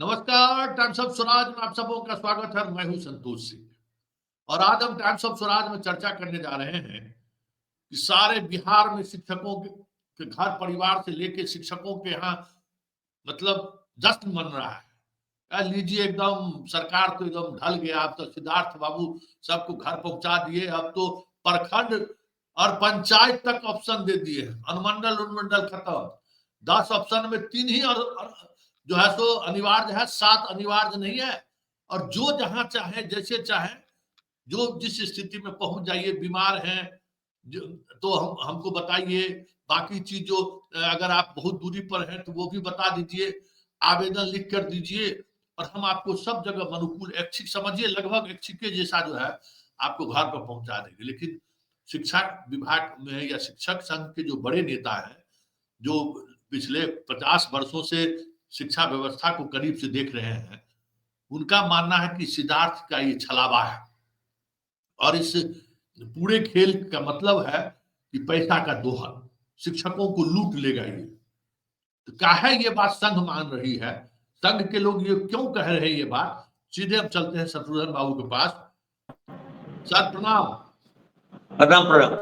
नमस्कार। Times of Swaraj में आप सबों का स्वागत है। मैं हूं संतोष सिंह और आज हम टाइम्स ऑफ स्वराज में चर्चा करने जा रहे हैं कि सारे बिहार में शिक्षकों के घर परिवार से लेके शिक्षकों के यहाँ मतलब जश्न मन रहा है। कह लीजिए एकदम सरकार तो एकदम ढल गया। अब तो सिद्धार्थ बाबू सबको घर पहुंचा दिए। अब तो प्रखंड और पंचायत तक ऑप्शन दे दिए हैं। अनुमंडल उन्मंडल खत्म। 10 ऑप्शन में 3 ही और जो है सो अनिवार्य है, 7 अनिवार्य नहीं है। और जो जहां चाहे जैसे चाहे जो जिस स्थिति में पहुंच जाइए, बीमार हैं तो हमको बताइए। बाकी चीज जो अगर आप बहुत दूरी पर हैं तो वो भी बता दीजिए, आवेदन लिख कर दीजिए और हम आपको सब जगह अनुकूल ऐच्छिक समझिए, लगभग ऐच्छिक के जैसा जो है आपको घर पर पहुंचा देंगे। लेकिन शिक्षा विभाग में या शिक्षक संघ के जो बड़े नेता हैं, जो पिछले 50 वर्षों से शिक्षा व्यवस्था को करीब से देख रहे हैं, उनका मानना है कि सिद्धार्थ का ये छलावा है और इस पूरे खेल का मतलब है कि पैसा का दोहन, शिक्षकों को लूट लेगा ये। तो काहे ये बात संघ मान रही है, संघ के लोग ये क्यों कह रहे हैं ये बात, सीधे हम चलते हैं शत्रुघ्न बाबू के पास। सर प्रणाम। प्रणाम प्रणाम।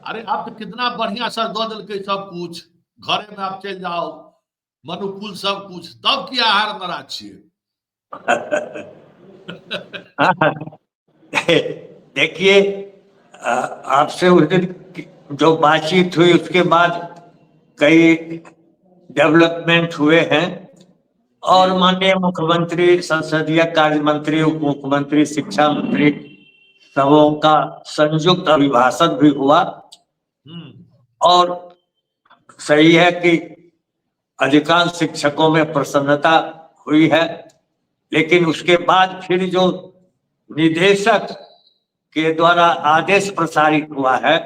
अरे आप तो कितना बढ़िया सर दो दल के सब कुछ, घरे में आप चल जाओ, मनुकुल सब कुछ, तब की आहार मरा छिए। देखिए, आपसे उस दिन जो बातचीत हुई उसके बाद कई डेवलपमेंट हुए हैं और माननीय मुख्यमंत्री, संसदीय कार्य मंत्री, उप मुख्यमंत्री, शिक्षा मंत्री सबों का संयुक्त अभिभाषण भी हुआ। और सही है कि अधिकांश शिक्षकों में प्रसन्नता हुई है, लेकिन उसके बाद फिर जो निदेशक के द्वारा आदेश प्रसारित हुआ है,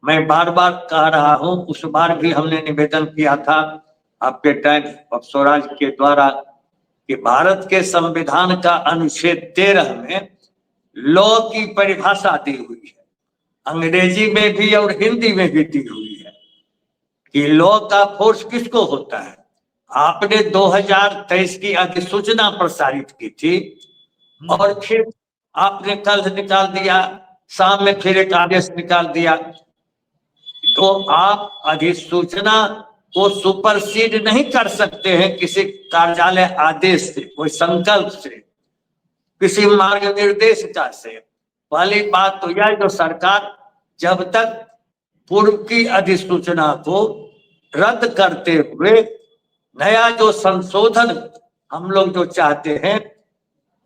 मैं बार बार कह रहा हूं, उस बार भी हमने निवेदन किया था आपके टाइम्स ऑफ स्वराज के द्वारा कि भारत के संविधान का अनुच्छेद 13 में लॉ की परिभाषा दी हुई है, अंग्रेजी में भी और हिंदी में भी दी हुई है कि लॉ का फोर्स किसको होता है। आपने 2023 की अधिसूचना प्रसारित की थी और फिर आपने कल निकाल दिया, शाम में फिर एक आदेश निकाल दिया। तो आप अधिसूचना को सुपरसीड नहीं कर सकते हैं किसी कार्यालय आदेश से, कोई संकल्प से, किसी मार्ग निर्देशिका से। पहली बात तो यह, जो सरकार जब तक पूर्व की अधिसूचना को रद्द करते हुए नया जो संशोधन हम लोग जो चाहते हैं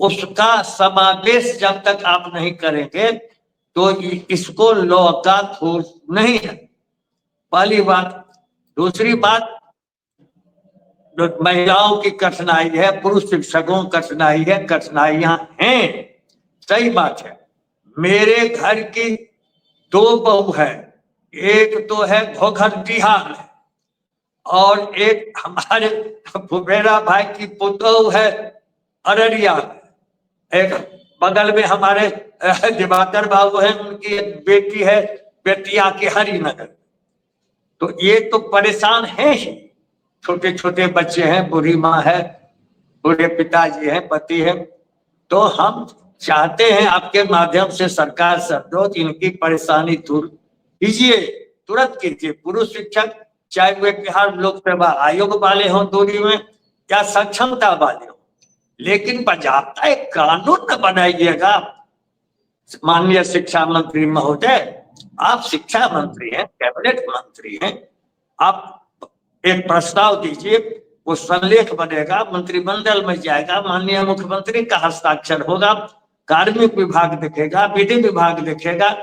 उसका समावेश जब तक आप नहीं करेंगे तो इसको लॉ का फोर्स नहीं है, पहली बात। दूसरी बात, जो महिलाओं की कठिनाई है, पुरुष शिक्षकों की कठिनाई है, कठिनाइयां हैं, सही बात है। मेरे घर की 2 बहू है, एक तो है घोघर बिहार में और एक हमारे फुफेरा भाई की पुतोह है अररिया में, एक बगल में हमारे दिवाकर बाबू है, उनकी एक बेटी है बेतिया के हरिनगर। तो ये तो परेशान है ही, छोटे छोटे बच्चे हैं, बूढ़ी माँ है, बूढ़े पिताजी हैं, पति है। तो हम चाहते हैं आपके माध्यम से सरकार से अनुरोध, इनकी परेशानी दूर कीजिए, तुरंत कीजिए। पुरुष शिक्षक चाहे वे बिहार लोक सेवा आयोग वाले हों दूरी में या सक्षमता वाले हों, लेकिन बजाता एक कानून न बनाइएगा। माननीय शिक्षा मंत्री महोदय, आप शिक्षा मंत्री हैं, कैबिनेट मंत्री हैं, आप एक प्रस्ताव दीजिए, वो संलेख बनेगा, मंत्रिमंडल में जाएगा, माननीय मुख्यमंत्री का हस्ताक्षर होगा, कार्मिक विभाग देखेगा, विधि विभाग देखेगा।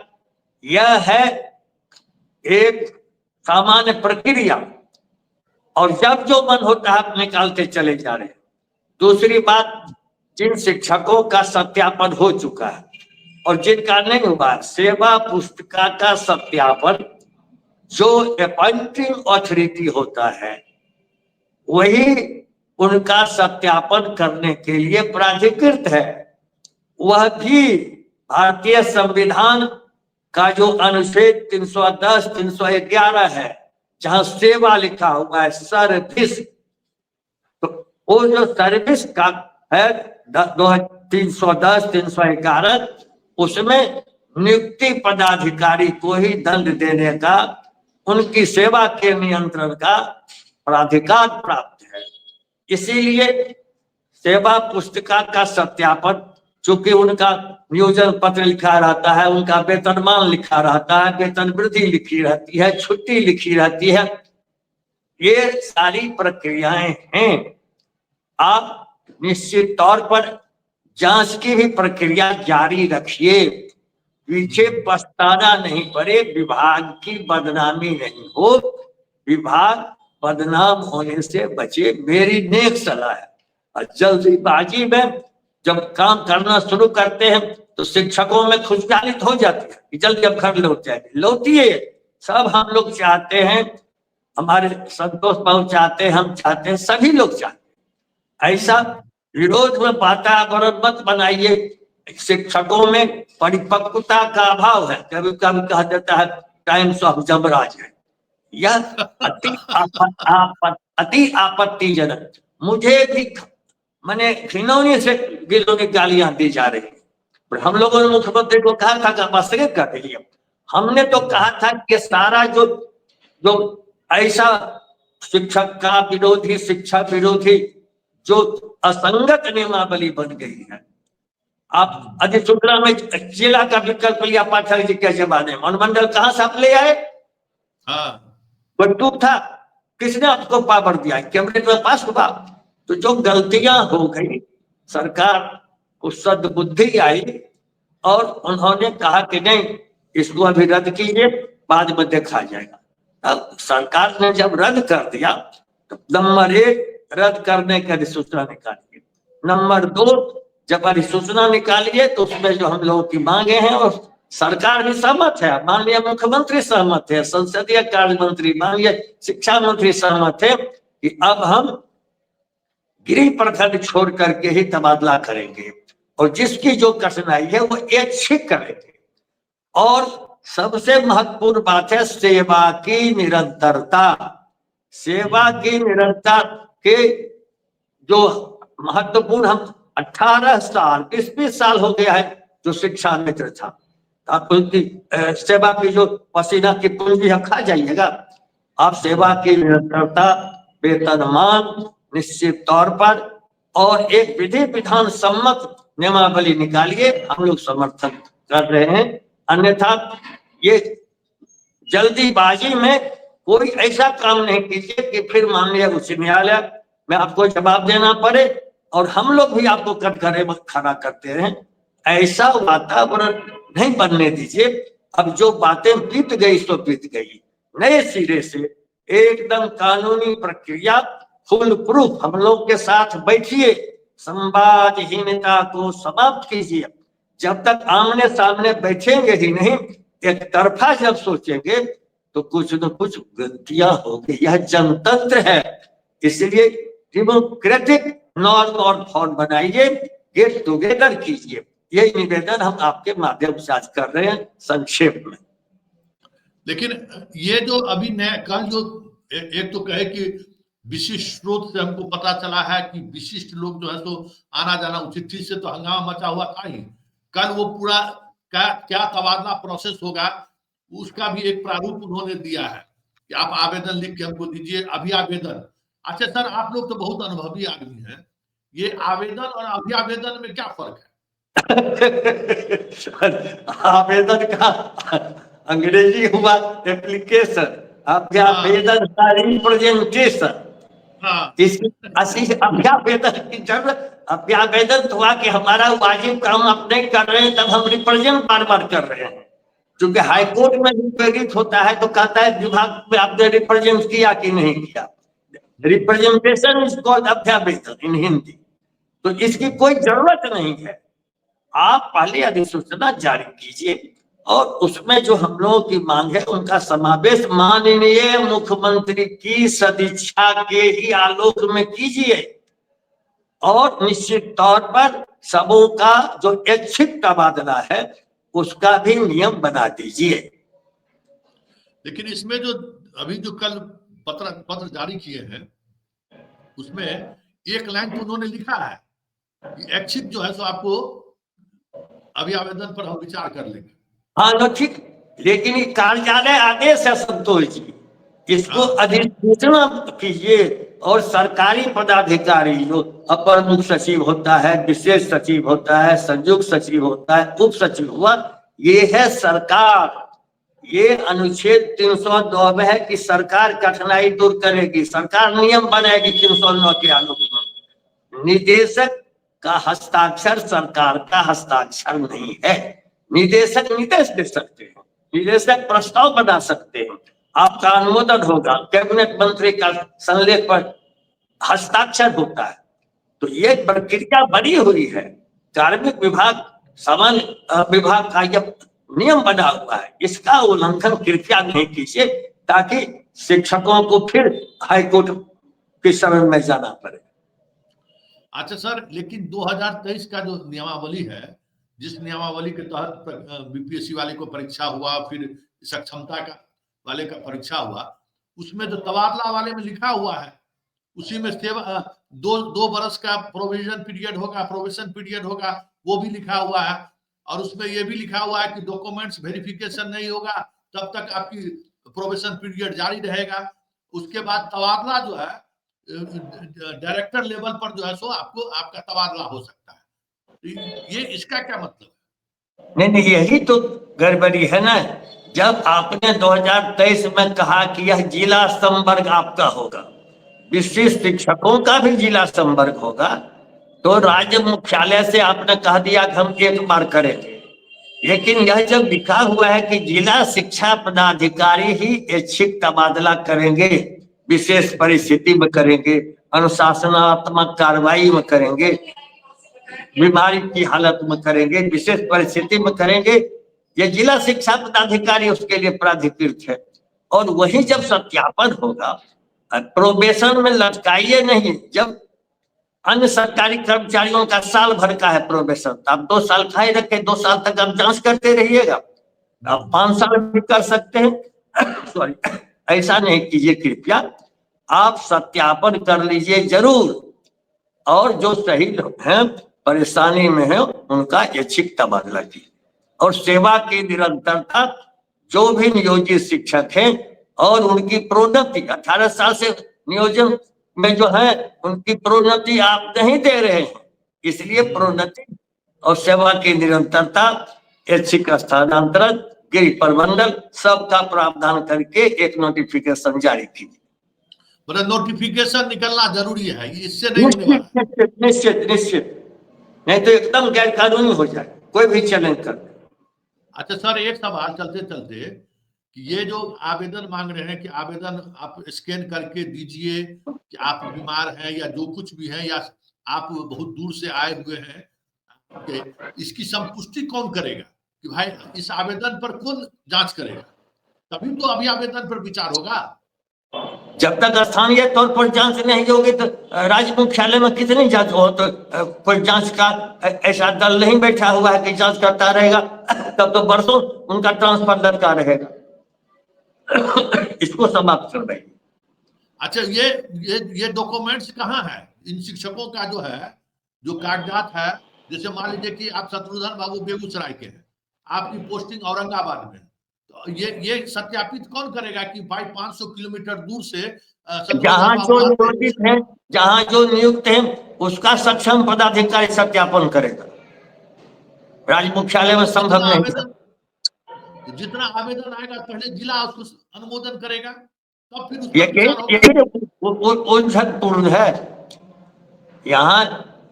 यह है एक सामान्य प्रक्रिया और जब जो मन होता है आप निकालते चले जा रहे हैं। दूसरी बात, जिन शिक्षकों का सत्यापन हो चुका है और जिनका नहीं हुआ, सेवा पुस्तिका का सत्यापन जो अपॉइंटिंग अथॉरिटी होता है वही उनका सत्यापन करने के लिए प्राधिकृत है। वह भी भारतीय संविधान का जो अनुच्छेद 310, 311 है, जहां सेवा लिखा हुआ है, सर्विस, तो वो जो सर्विस का है 310, 311, उसमें नियुक्ति पदाधिकारी को ही दंड देने का, उनकी सेवा के नियंत्रण का प्राधिकार प्राप्त है। इसीलिए सेवा पुस्तिका का सत्यापन, चूंकि उनका नियोजन पत्र लिखा रहता है, उनका वेतनमान लिखा रहता है, वेतन वृद्धि लिखी रहती है, छुट्टी लिखी रहती है, ये सारी प्रक्रियाएं हैं। आप निश्चित तौर पर जांच की भी प्रक्रिया जारी रखिए, पीछे पछताना नहीं पड़े, विभाग की बदनामी नहीं हो, विभाग बदनाम होने से बचे, मेरी नेक सलाह है। और जल्दीबाजी में जब काम करना शुरू करते हैं तो शिक्षकों में खुशहाली हो जाती है कि जल्दी अब घर लौट जाएंगे, लौटिए, सब हम लोग चाहते हैं, हमारे संतोष पहुंचाते हैं, हम चाहते हैं, सभी लोग चाहते हैं। ऐसा विरोध में वातावरण मत बनाइए। शिक्षकों में परिपक्वता का अभाव है, कभी कभी कहा जाता है टाइम्स ऑफ जमराज है, यह अति आपत्तिजनक, मुझे भी मैंने घिनौनी से गिनौनी गालियां दी जा रही है। हम लोगों ने मुख्यमंत्री को कहा था कि मस्तगित कर दीजिए, हमने तो कहा था कि सारा जो जो ऐसा शिक्षक का विरोधी, शिक्षा विरोधी जो असंगत नियमावली बन गई है, आप अधिसूचना में जिला का विकल्प लिया पाठक जी के जमाने में, अनुमंडल कहां से आप ले आए? बट्टू था, किसने आपको पावर दिया? कैबिनेट में पास हुआ। तो जो गलतियां हो गई, सरकार को सद्बुद्धि आई और उन्होंने कहा कि नहीं, इसको अभी रद्द कीजिए, बाद में देखा जाएगा। अब सरकार ने जब रद्द कर दिया तो नंबर 1, रद्द करने की अधिसूचना निकालिए। नंबर 2, जब अधिसूचना निकालिए तो उसमें जो हम लोगों की मांगे हैं और सरकार भी सहमत है, माननीय मुख्यमंत्री सहमत है, संसदीय कार्य मंत्री, माननीय शिक्षा मंत्री सहमत है कि अब हम गिरी प्रखंड छोड़ करके ही तबादला करेंगे और जिसकी जो कठिनाई है वो ऐच्छिक करेंगे। और सबसे महत्वपूर्ण बात है सेवा की निरंतरता। सेवा की निरंतरता के जो महत्वपूर्ण, हम 18 साल 20 साल हो गया है जो शिक्षा मित्र था, आप उनकी सेवा की जो पसीना की पूंजी है खा जाइएगा। आप सेवा की निरंतरता, वेतनमान निश्चित तौर पर और एक विधि विधान सम्मत नियमावली निकालिए, हम लोग समर्थन कर रहे हैं। अन्यथा ये जल्दीबाजी में कोई ऐसा काम नहीं कीजिए कि फिर माननीय उच्च न्यायालय में आपको जवाब देना पड़े और हम लोग भी आपको कटघरे में खड़ा करते रहे। ऐसा वातावरण नहीं बनने दीजिए। अब जो बातें बीत गई सो बीत गई, नए सिरे से एकदम कानूनी प्रक्रिया फुल प्रूफ हम लोग के साथ बैठिए, संवादहीनता को समाप्त कीजिए। जब तक आमने सामने बैठेंगे ही नहीं, एक तरफा जब सोचेंगे तो कुछ न कुछ गलतियां होगी। यह जनतंत्र है, इसलिए डेमोक्रेटिक नॉर्म और फॉर्म बनाइए, गेट टुगेदर कीजिए। यही निवेदन हम आपके माध्यम से आज कर रहे हैं संक्षेप में। लेकिन ये जो अभी नया कल जो एक तो कहे कि विशिष्ट स्रोत से हमको पता चला है कि विशिष्ट लोग जो है तो आना जाना, चिट्ठी से तो हंगामा मचा हुआ था ही। कल वो पूरा क्या तबादला प्रोसेस होगा उसका भी एक प्रारूप उन्होंने दिया है कि आप आवेदन लिख के हमको दीजिए, अभी आवेदन। अच्छा सर, आप लोग तो बहुत अनुभवी आदमी हैं, ये आवेदन और अभी आवेदन में क्या फर्क है? आवेदन का अंग्रेजी हुआ एप्लीकेशन, अभी आवेदन का रिप्रेजेंटेशन। अभ्यावेदन की जरूरत, अभ्यावेदन तो हुआ कि हमारा वाजिब काम आप नहीं कर रहे हैं, तब हम रिप्रेजेंट बार बार कर रहे हैं। क्योंकि हाईकोर्ट में भी प्रेरित होता है तो कहता है विभाग में आपने रिप्रेजेंट किया कि नहीं किया। रिप्रेजेंटेशन इज कॉल्ड अभ्यावेदन इन हिंदी। तो इसकी कोई जरूरत नहीं है। आप पहले अधिसूचना जारी कीजिए और उसमें जो हम लोगों की मांग है उनका समावेश माननीय मुख्यमंत्री की सदिच्छा के ही आलोक में कीजिए और निश्चित तौर पर सबों का जो ऐच्छिक तबादला है उसका भी नियम बना दीजिए। लेकिन इसमें जो अभी जो कल पत्र जारी किए हैं उसमें एक लाइन तो उन्होंने लिखा है कि ऐच्छिक जो है सो आपको अभी आवेदन पर हम विचार कर लेंगे। हाँ तो ठीक, लेकिन ये कार्यालय आदेश है संतोष जी, इसको हाँ। अधिसूचना कीजिए। और सरकारी पदाधिकारी जो अपर मुख्य सचिव होता है, विशेष सचिव होता है, संयुक्त सचिव होता है, उप सचिव हुआ, ये है सरकार। ये अनुच्छेद 309 में है कि सरकार कठिनाई दूर करेगी, सरकार नियम बनाएगी 309 के अनुरूप। निदेशक का हस्ताक्षर सरकार का हस्ताक्षर नहीं है। निदेशक निर्देश दे सकते हैं, निदेशक प्रस्ताव बना सकते हैं, आपका अनुमोदन होगा, कैबिनेट मंत्री का संलेख पर हस्ताक्षर होता है। तो ये प्रक्रिया बनी हुई है। कार्मिक विभाग सामान्य विभाग का यह नियम बना हुआ है, इसका उल्लंघन कृपया नहीं कीजिए, ताकि शिक्षकों को फिर हाईकोर्ट के समय में जाना पड़े। अच्छा सर, लेकिन 2023 का जो नियमावली है, जिस नियमावली के तहत बीपीएससी वाले को परीक्षा हुआ, फिर सक्षमता का वाले का परीक्षा हुआ, उसमें जो तबादला वाले में लिखा हुआ है, उसी में दो बरस का प्रोविजन पीरियड होगा, प्रोबेशन पीरियड होगा, वो भी लिखा हुआ है। और उसमें ये भी लिखा हुआ है कि डॉक्यूमेंट्स वेरिफिकेशन नहीं होगा तब तक आपकी प्रोबेशन पीरियड जारी रहेगा। उसके बाद तबादला जो है डायरेक्टर लेवल पर जो है सो आपको आपका तबादला हो सकता है। ये इसका क्या मतलब है? नहीं, यही तो गड़बड़ी है ना। जब आपने 2023 में कहा कि यह जिला संवर्ग आपका होगा, विशिष्ट शिक्षकों का भी जिला संवर्ग होगा, तो राज्य मुख्यालय से आपने कह दिया कि हम एक बार करेंगे। लेकिन यह जब लिखा हुआ है कि जिला शिक्षा पदाधिकारी ही ऐच्छिक तबादला करेंगे, विशेष परिस्थिति में करेंगे, अनुशासनात्मक कार्रवाई में करेंगे, बीमारी की हालत में करेंगे, विशेष परिस्थिति में करेंगे, ये जिला शिक्षा पदाधिकारी उसके लिए प्राधिकृत है। और वही जब सत्यापन होगा, प्रोबेशन में लटकाइए नहीं। जब अन्य सरकारी कर्मचारियों का साल भर का है प्रोबेशन, तो आप 2 साल खाए रखे, 2 साल तक आप जांच करते रहिएगा, आप 5 साल भी कर सकते हैं। सॉरी, ऐसा नहीं कीजिए कृपया, आप सत्यापन कर लीजिए जरूर, और जो सही हैं, परेशानी में है, उनका ऐच्छिक तबादला कीजिए। और सेवा की निरंतरता, जो भी नियोजित शिक्षक हैं और उनकी प्रोन्नति 18 साल से नियोजन में जो है, उनकी प्रोन्नति आप नहीं दे रहे हैं, इसलिए प्रोन्नति और सेवा की निरंतरता, ऐच्छिक स्थानांतरण, गृह प्रबंधन, सबका प्रावधान करके एक नोटिफिकेशन जारी कीजिए। मतलब नोटिफिकेशन निकलना जरूरी है, इससे नहीं होने वाला। निश्चित निश्चित, नहीं तो एकदम गैर कानूनी हो जाए, कोई भी चैलेंज कर। अच्छा सर, एक सवाल चलते चलते कि ये जो आवेदन मांग रहे हैं कि आवेदन आप स्कैन करके दीजिए कि आप बीमार हैं या जो कुछ भी है, या आप बहुत दूर से आए हुए हैं, इसकी संपुष्टि कौन करेगा कि भाई इस आवेदन पर कौन जांच करेगा? तभी तो अभी आवेदन पर विचार होगा। जब तक स्थानीय तौर पर जांच नहीं होगी तो राज्य मुख्यालय में कितनी जांच हो, तो कोई जांच का ऐसा दल नहीं बैठा हुआ है कि जांच करता रहेगा, तब तो बरसों उनका ट्रांसफर लटका रहेगा। इसको समाप्त कर देंगे। अच्छा, ये डॉक्यूमेंट्स कहाँ है इन शिक्षकों का जो है, जो कागजात है? जैसे मान लीजिए कि आप शत्रुघ्न बाबू बेगूसराय के हैं, आपकी पोस्टिंग औरंगाबाद में, तो ये सत्यापित कौन करेगा कि भाई 500 किलोमीटर दूर से जहां जो नियोजित है, जहां जो नियुक्त है, उसका सक्षम पदाधिकारी सत्यापन करेगा, राज्य मुख्यालय में संभव नहीं। जितना आवेदन आएगा पहले जिला उसको अनुमोदन करेगा, तब फिर उस पर विचार होगा। यही उलझनपूर्ण है। यहाँ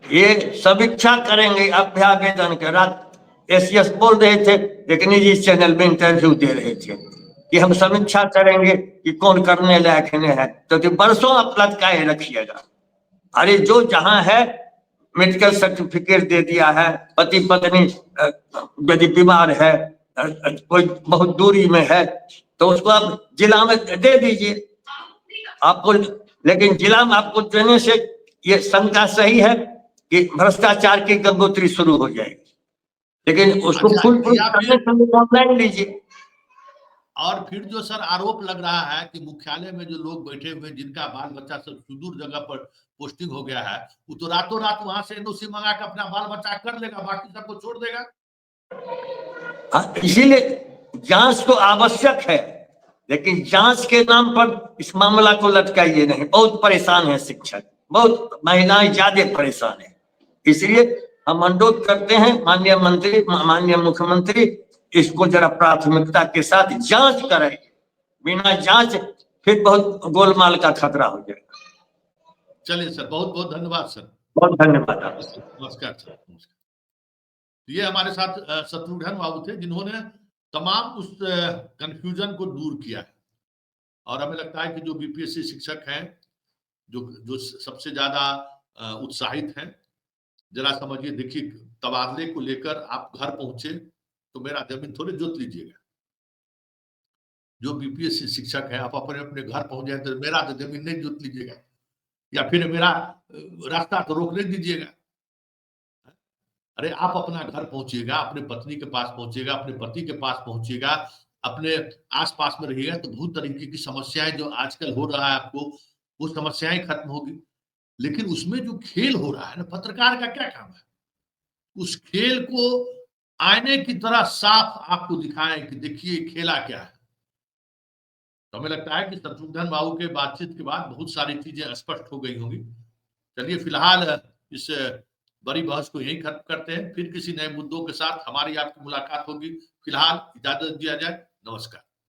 ये समीक्षा करेंगे अभ्यावेदन के। रात एसएस बोल रहे थे, एक निजी चैनल में इंटरव्यू दे रहे थे कि हम समीक्षा करेंगे कि कौन करने लायक नहीं है, तो बरसों आप लटकाए रखिएगा। अरे जो जहां है, मेडिकल सर्टिफिकेट दे दिया है, पति पत्नी यदि बीमार है, कोई बहुत दूरी में है, तो उसको आप जिला में दे दीजिए आपको। लेकिन जिला में आपको देने से ये शंका सही है कि भ्रष्टाचार की गंगोत्री शुरू हो जाएगी, लेकिन उसको फुल ऑनलाइन लीजिए। और फिर जो सर आरोप लग रहा है कि मुख्यालय में जो लोग बैठे हुए, जिनका बाल बच्चा सब सुदूर जगह पर पोस्टिंग हो गया है, वो तो रातों रात वहां से एनओसी मंगा के अपना बाल बच्चा कर लेगा, बाकी सबको छोड़ देगा। हाँ, इसीलिए जांच तो आवश्यक है, लेकिन जांच के नाम पर इस मामला को लटकाइए नहीं। बहुत परेशान है शिक्षक, बहुत महिलाएं ज्यादा परेशान है। इसलिए हम अनुरोध करते हैं माननीय मंत्री, माननीय मुख्यमंत्री, इसको जरा प्राथमिकता के साथ जांच करें। बिना जांच फिर बहुत गोलमाल का खतरा हो जाएगा। चलिए सर, बहुत बहुत धन्यवाद सर। बहुत धन्यवाद आपको। नमस्कार सर, नमस्कार। ये हमारे साथ शत्रुघ्न बाबू थे, जिन्होंने तमाम उस कंफ्यूजन को दूर किया है। और हमें लगता है कि जो बीपीएससी शिक्षक हैं, जो सबसे ज्यादा उत्साहित हैं, जरा समझिए, देखिए, तबादले को लेकर आप घर पहुंचे तो मेरा जमीन थोड़ी जोत लीजिएगा। जो बीपीएससी शिक्षक है, आप अपने अपने घर पहुंच जाए तो मेरा तो जमीन नहीं जोत लीजिएगा, या फिर मेरा रास्ता तो रोकने दीजिएगा। अरे आप अपना घर पहुंचिएगा, अपने पत्नी के पास पहुंचिएगा, अपने पति के पास पहुंचिएगा, अपने आसपास में रहिएगा, तो बहुत तरीके की समस्याएं जो आजकल हो रहा है आपको, वो समस्याएं खत्म होगी। लेकिन उसमें जो खेल हो रहा है ना, पत्रकार का क्या काम है? उस खेल को आईने की तरह साफ आपको दिखाएं कि देखिए खेला क्या है। तो हमें लगता है कि शत्रुघ्न बाबू के बातचीत के बाद बहुत सारी चीजें स्पष्ट हो गई होंगी। चलिए, फिलहाल इस बड़ी बहस को यहीं खत्म करते हैं, फिर किसी नए मुद्दों के साथ हमारी आपकी मुलाकात होगी। फिलहाल इजाजत दिया जाए, नमस्कार।